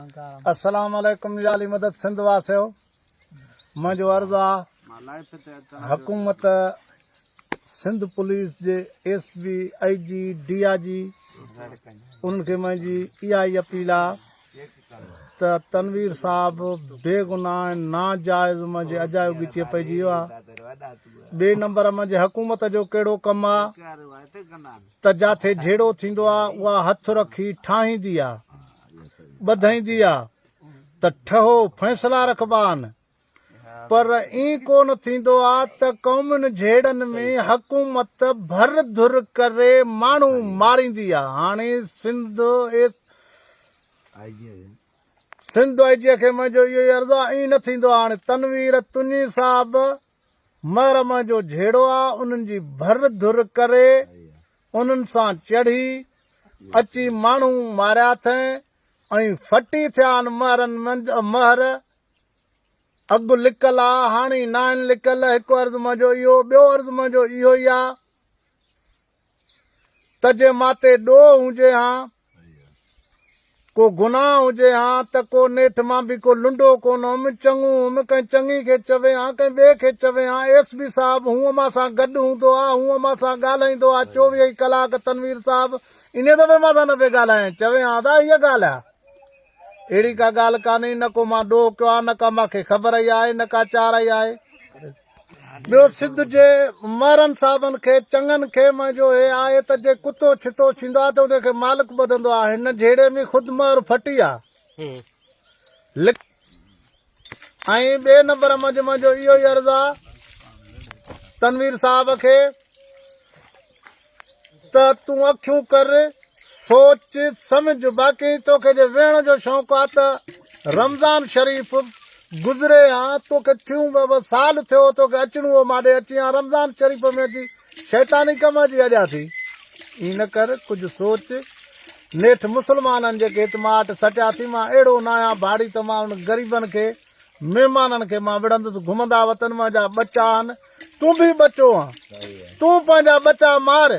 अस्सलाम वालेकुम जाली मदद सिंध वासियो। मुझो अर्ज़ आहे हुकूमत सिंध पुलिस जे SB IG DIG उनके मुझी इहा ई अपील आहे त तनवीर साहब बेगुनाह नाजायज़ मुझे अजायो ॻिचे पइजी वियो आहे। ॿिए नंबर मुझे हुकूमत जो कहिड़ो कमु आहे त जिथे झेड़ो थींदो आहे उहा हथ रखी ठाहींदी आहे, ॿधाईंदी आहे त ठहो फ़ैसिला रखबा आहिनि, पर ईअं कोन थींदो आहे त क़ौमुनि झेड़नि में हुकूमत भर धुर करे माण्हू मारींदी आहे। हाणे सिंध IG खे मुंहिंजो इहो ई अर्ज़ु आहे, ईअं न थींदो आहे। हाणे तनवीर तुनी साहब महरम जो झेड़ो आहे, उन्हनि जी भर धुर करे उन्हनि सां चढ़ी अची माण्हू मारिया अथई ऐं फटी थिया आहिनि। महर अघु लिकल आहे, हाणे न आहिनि लिकल। हिकु अर्ज़ु मुंहिंजो इहो, ॿियो अर्ज़ु मुंहिंजो इहो ई आहे त जे माते ॾोह हुजे हा, को गुनाह हुजे हा, त को नेठि मां बि को लुंडो कोन हुउमि, चङो हुउमि, कंहिं चङी खे चवे हा, कंहिं ॿिए खे चवे हा। SB साहब हूअं मां सां गॾु हूंदो आहे, हूअं मां सां ॻाल्हाईंदो आहे 24 कलाक। तनवीर साहब इन दफ़े मां सां न पिया ॻाल्हायां, चवे हा त इहा ॻाल्हि आहे। अहिड़ी का ॻाल्हि कान्हे, न को मां ॾोह कयो आहे, न का मूंखे ख़बर ई आहे, न का चार ई आहे। ॿियो सिंध जे महरनि साहिबनि खे चङनि खे मुंहिंजो हे आहे त जे कुतो छितो थींदो आहे त उनखे मालिक ॿधंदो आहे। हिन झेड़े में ख़ुदि महर फटी आहे। ऐं ॿिए नंबर मुंहिंजो इहो ई अर्ज़ु आहे तनवीर साहब खे त तूं अखियूं कर, सोच समझ। बाक़ी तोखे जे वेहण जो शौक़ु आहे त रमज़ान शरीफ़ गुज़रे हा, तोखे थियूं साल थियो तोखे अचणो हो, माॾे अची हा रमज़ान शरीफ़ में अची शैतानी कम जी अॼा थी। ईअं न कर, कुझु सोच। नेठि मुस्लमाननि जेके मां वटि सटिया थी, मां अहिड़ो न आहियां भाड़ी त मां उन ग़रीबनि खे महिमाननि खे मां विढ़ंदुसि। घुमंदा वतन मुंहिंजा बचा आहिनि, तूं बि बचो आहे, तूं पंहिंजा बचा मार।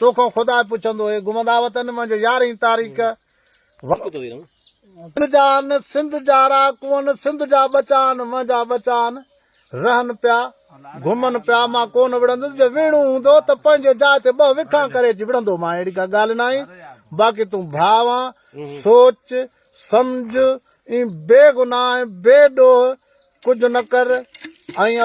तोखां ख़ुदा पुछंदो, हे घुमंदा वतन मुंहिंजो 11 तारीख़ सिंध जा राकू आहिनि, सिंध जा बचा आहिनि, मुंहिंजा बचा आहिनि, रहनि पिया, घुमनि पिया। मां कोन विढ़ंदुसि। जे विढ़णो हूंदो त पंहिंजे जाइ ते 2 विखां करे अची विढ़ंदो मां, अहिड़ी का ॻाल्हि न आहे। बाक़ी तूं भाव आहे, सोच सम्झ, बेगुनाह बेॾोह कुझु न कर। ऐं